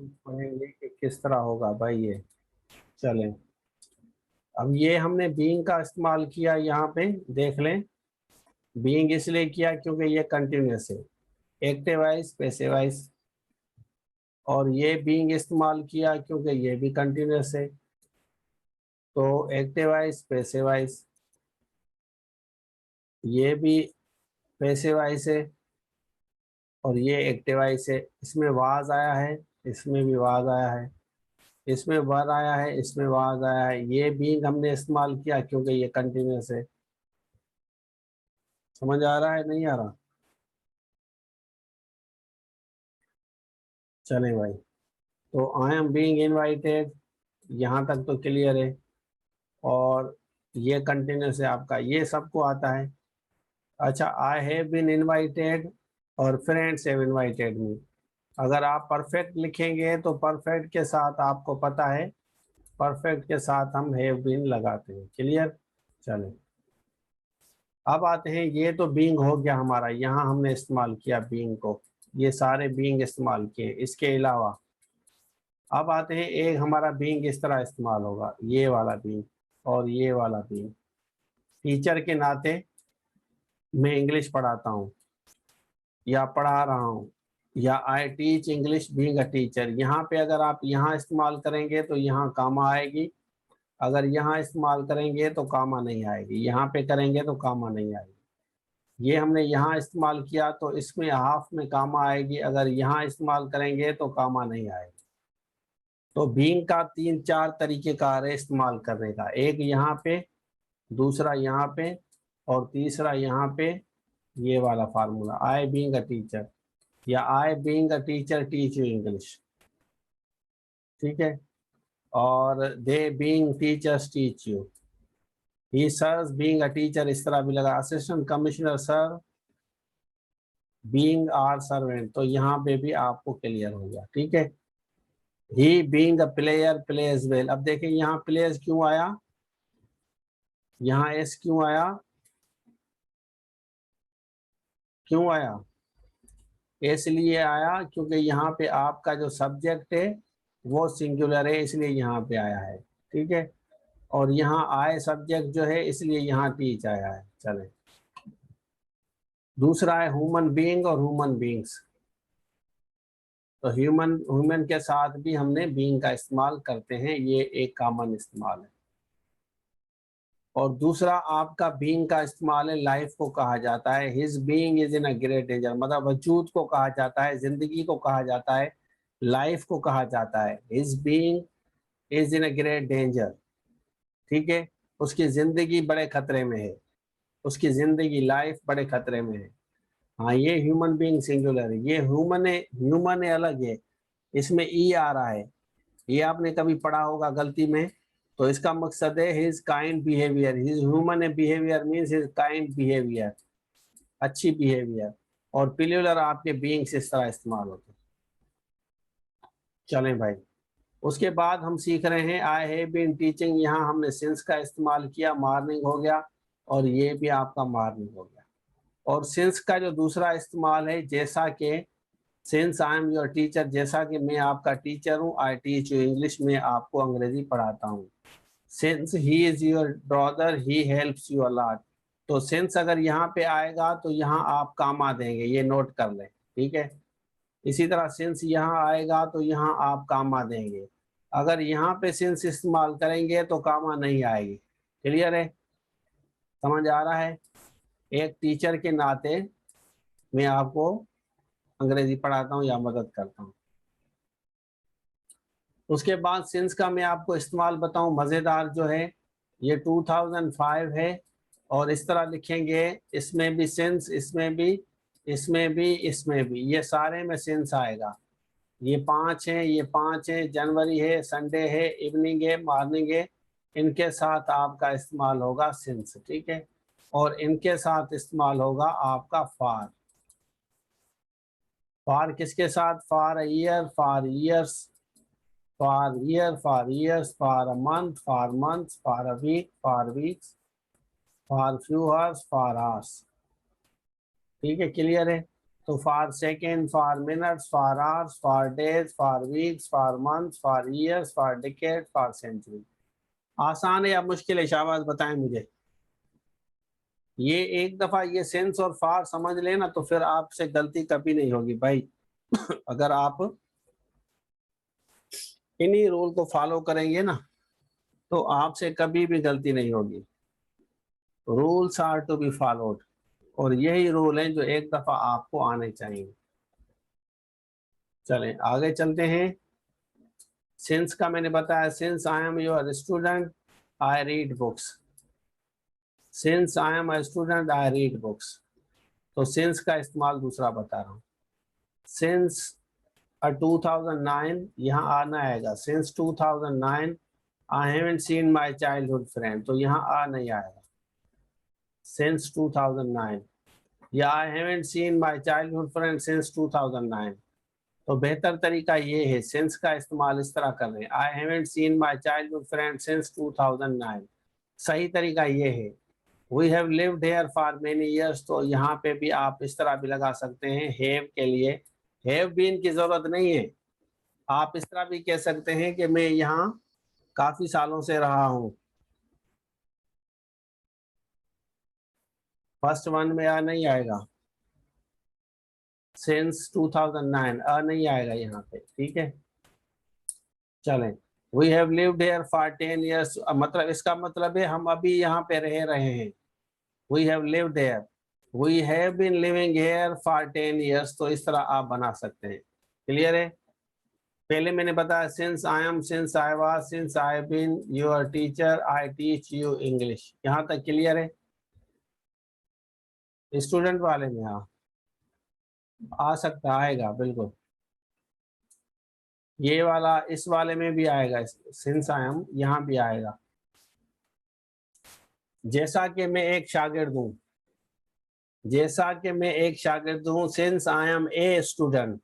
पढ़ेंगे कि किस तरह होगा भाई ये। चलें, अब ये हमने बीइंग का इस्तेमाल किया, यहाँ पे देख लें। बीइंग इसलिए किया क्योंकि ये कंटिन्यूस है, एक्टिव वाइज पैसिव वाइज। और ये बीइंग इस्तेमाल किया क्योंकि ये भी कंटिन्यूस है, तो एक्टिव वाइज पैसिव वाइज। ये भी पैसिव वाइज है और ये एक्टिव वाइज है। इसमें वाज आया है, इसमें भी वाज आया है, इसमें वर आया है, इसमें वाज आया है। ये बीइंग हमने इस्तेमाल किया क्योंकि ये कंटिन्यूस है। समझ आ रहा है नहीं आ रहा? चलें भाई, तो आई एम बीइंग इनवाइटेड, यहाँ तक तो क्लियर है। और ये कंटिन्यूस है आपका, ये सबको आता है। अच्छा, आई हैव बीन इनवाइटेड और फ्रेंड्स हैव इनवाइटेड मी। अगर आप परफेक्ट लिखेंगे तो परफेक्ट के साथ आपको पता है, परफेक्ट के साथ हम हैव बीन लगाते हैं। क्लियर? चलें, अब आते हैं, ये तो बीइंग हो गया हमारा, यहाँ हमने इस्तेमाल किया बीइंग को, ये सारे बीइंग इस्तेमाल किए। इसके अलावा अब आते हैं, एक हमारा बीइंग इस तरह इस्तेमाल होगा, ये वाला बीइंग और ये वाला बीइंग। टीचर के नाते मैं इंग्लिश पढ़ाता हूँ या पढ़ा रहा हूँ, या I teach English being a teacher. यहाँ पे अगर आप यहाँ इस्तेमाल करेंगे तो यहाँ कामा आएगी, अगर यहाँ इस्तेमाल करेंगे तो कामा नहीं आएगी, यहाँ पे करेंगे तो कामा नहीं आएगी। ये हमने यहाँ इस्तेमाल किया तो इसमें हाफ में कामा आएगी, अगर यहाँ इस्तेमाल करेंगे तो कामा नहीं आएगी। तो बीइंग का 3-4 तरीके का है इस्तेमाल करने का, एक यहाँ पे, दूसरा यहाँ पे, और तीसरा यहाँ पे। ये वाला formula, I being a teacher या I being a teacher teach you English, ठीक है। और they being teachers teach you, he serves being a teacher, इस तरह भी लगा। Assistant commissioner sir being our servant, तो यहाँ पे भी आपको क्लियर हो गया, ठीक है। He being a player plays well. अब देखें यहाँ प्लेज क्यों आया, यहाँ एस क्यों आया, क्यों आया? इसलिए आया क्योंकि यहाँ पे आपका जो सब्जेक्ट है वो सिंगुलर है, इसलिए यहाँ पे आया है, ठीक है। और यहाँ आए सब्जेक्ट जो है, इसलिए यहाँ टीच आया है। चले, दूसरा है ह्यूमन बीइंग और ह्यूमन बीइंग्स। तो ह्यूमन ह्यूमन के साथ भी हमने बीइंग का इस्तेमाल करते हैं, ये एक कॉमन इस्तेमाल है। और दूसरा आपका बीइंग का इस्तेमाल है, लाइफ को कहा जाता है his being is in a great danger, मतलब वजूद को कहा जाता है, जिंदगी को कहा जाता है, लाइफ को कहा जाता है। His being is in a great danger, ठीक है। उसकी जिंदगी बड़े खतरे में है, उसकी जिंदगी लाइफ बड़े खतरे में है। हाँ, ये ह्यूमन बीइंग सिंगुलर है, ये ह्यूमन है अलग है, इसमें ई आ रहा है। ये आपने कभी पढ़ा होगा गलती में, तो इसका मकसद है his kind behaviour, his human behaviour means his kind behaviour, अच्छी बिहेवियर। और प्लूरल आपके बीइंग से इस तरह इस्तेमाल होते हैं। चलें भाई, उसके बाद हम सीख रहे हैं आई हैव बीन टीचिंग, यहाँ हमने सिंस का इस्तेमाल किया, मॉर्निंग हो गया और ये भी आपका मॉर्निंग हो गया। और सिंस का जो दूसरा इस्तेमाल है, जैसा कि since I am your teacher, जैसा कि मैं आपका टीचर हूँ, आई टीच यू इंग्लिश, में आपको अंग्रेजी पढ़ाता हूँ। Since he is your brother he helps you a lot, तो सिंस अगर यहाँ पे आएगा तो यहाँ आप कामा देंगे, ये नोट कर लें, ठीक है। इसी तरह सिंस यहाँ आएगा तो यहाँ आप कामा देंगे, अगर यहाँ पे सिंस इस्तेमाल करेंगे तो कामा नहीं आएगी। क्लियर है? समझ आ रहा है? एक टीचर के नाते मैं आपको अंग्रेजी पढ़ाता हूँ या मदद करता हूँ। उसके बाद सिंस का मैं आपको इस्तेमाल बताऊं, मज़ेदार जो है, ये 2005 है और इस तरह लिखेंगे, इसमें भी सिंस, इसमें भी, इसमें भी, इसमें भी, ये सारे में सिंस आएगा। ये 5 है, ये 5 है, जनवरी है, संडे है, इवनिंग है, मॉर्निंग है, इनके साथ आपका इस्तेमाल होगा सिंस, ठीक है। और इनके साथ इस्तेमाल होगा आपका फार। फार किसके साथ? For a year, for years, for year, for years, for a month, for months, for a week, for weeks, for few hours, for hours, ठीक है। क्लियर है? तो for second, for minutes, for hours, for days, for weeks, for months, for years, for decade, for century. आसान है या मुश्किल है, शाबाश बताएं मुझे। ये एक दफा ये सेंस और फॉर समझ लेना तो फिर आपसे गलती कभी नहीं होगी भाई। अगर आप इन्हीं रूल को फॉलो करेंगे ना तो आपसे कभी भी गलती नहीं होगी। Rules are to be followed, और यही रूल हैं जो एक दफा आपको आने चाहिए। चलें आगे चलते हैं। सिंस का मैंने बताया, since I am your student I read books. Since I am a student I read books. तो सिंस का इस्तेमाल दूसरा बता रहा हूँ। सिंस 2009 यहाँ आना आएगा। Since 2009 I haven't seen my childhood friend, तो यहाँ आ नहीं आएगा। सिंस 2009 या आई haven't seen my childhood friend since 2009। तो बेहतर तरीका ये है, सिंस का इस्तेमाल इस तरह कर रहे हैं, I haven't seen my childhood friend since 2009। सही तरीका ये है। We have lived here for many years, तो यहाँ पे भी आप इस तरह भी लगा सकते हैं हैव के लिए। हैव बीन की जरूरत नहीं है। आप इस तरह भी कह सकते हैं कि मैं यहाँ काफी सालों से रहा हूँ। फर्स्ट वन में आ नहीं आएगा। सिंस 2009 आ नहीं आएगा यहाँ पे, ठीक है। चलें, we have lived here for 10 years, मतलब इसका मतलब है हम अभी यहाँ पे रह रहे हैं। We have lived here, we have been living here for 10 years, तो इस तरह आप बना सकते हैं। क्लियर है। पहले मैंने बताया since I am, since I was, since I been your teacher, I teach you English. यहाँ तक क्लियर है। स्टूडेंट वाले में हाँ आ सकता, आएगा बिल्कुल। ये वाला इस वाले में भी आएगा, सिंस आई एम यहाँ भी आएगा। जैसा कि मैं एक शागिर्द हूँ, जैसा कि मैं एक शागिर्द हूँ, since I am a student.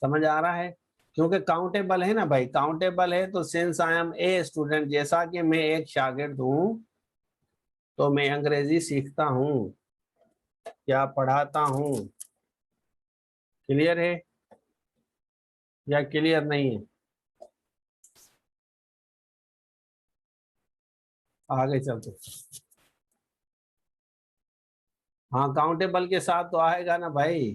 समझ आ रहा है, क्योंकि काउंटेबल है ना भाई, काउंटेबल है तो since I am a student, जैसा कि मैं एक शागिर्द हूँ तो मैं अंग्रेजी सीखता हूँ या पढ़ाता हूँ। क्लियर है या क्लियर नहीं है। आगे चलते। हाँ काउंटेबल के साथ तो आएगा ना भाई।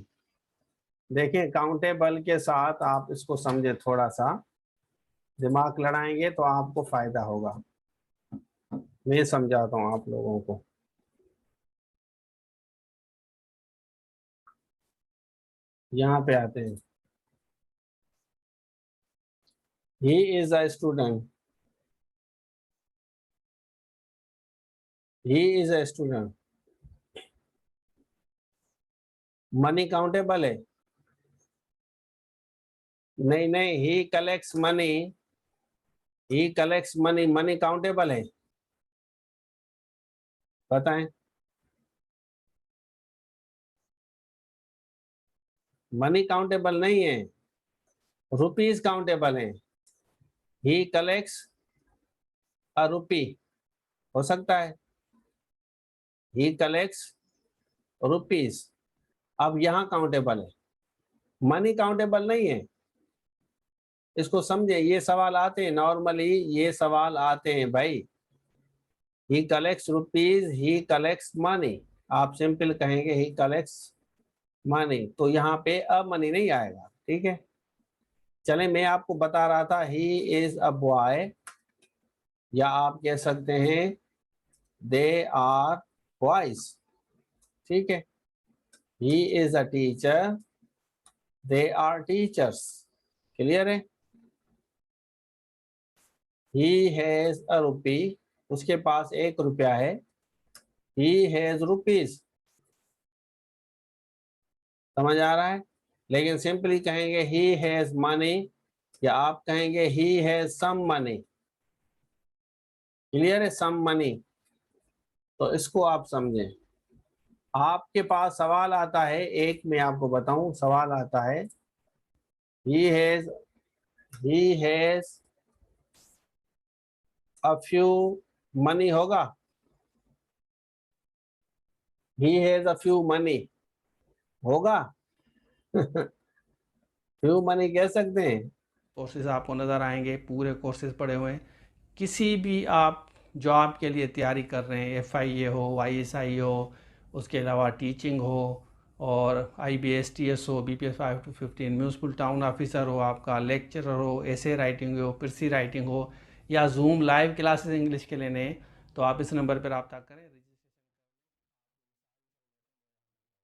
देखें काउंटेबल के साथ आप इसको समझे, थोड़ा सा दिमाग लड़ाएंगे तो आपको फायदा होगा। मैं समझाता हूँ आप लोगों को। यहाँ पे आते हैं। ही is a student, he is a student. Money countable है? नहीं नहीं, ही कलेक्ट्स मनी, ही कलेक्ट्स मनी, मनी काउंटेबल है? बताएं। मनी काउंटेबल नहीं है, रुपीज काउंटेबल है। ही कलेक्ट्स अ रुपी, हो सकता है ही कलेक्ट्स रुपीज। अब यहाँ काउंटेबल है, मनी काउंटेबल नहीं है। इसको समझे, ये सवाल आते हैं नॉर्मली, ये सवाल आते हैं भाई। ही कलेक्ट्स रुपीज, ही कलेक्ट्स मनी। आप सिंपल कहेंगे ही कलेक्ट्स मनी, तो यहाँ पे अब मनी नहीं आएगा, ठीक है। चले मैं आपको बता रहा था, ही इज अ बॉय, या आप कह सकते हैं दे आर बॉयज, ठीक है। He is a teacher, they are teachers. Clear है। ही हैज अ रुपी, उसके पास 1 रुपया है। He has rupees. समझ आ रहा है। लेकिन सिंपली कहेंगे ही हैज मनी, या आप कहेंगे he has some money. Clear है, सम मनी। तो इसको आप समझें। आपके पास सवाल आता है, एक मैं आपको बताऊं सवाल आता है, he has, he has a few money होगा, he has a few money होगा। फ्यू मनी कह सकते हैं। कोर्सेज आपको नज़र आएंगे, पूरे कोर्सेज पड़े हुए हैं। किसी भी आप जॉब के लिए तैयारी कर रहे हैं, FIA हो, ISI हो, उसके अलावा टीचिंग हो, और IBS TS हो, BPS 5 to 15, municipal town officer हो, आपका लेक्चरर हो, ऐसे राइटिंग हो, कृषि राइटिंग हो, या जूम लाइव क्लासेस इंग्लिश के लेने, तो आप इस नंबर पर रब्ता करें।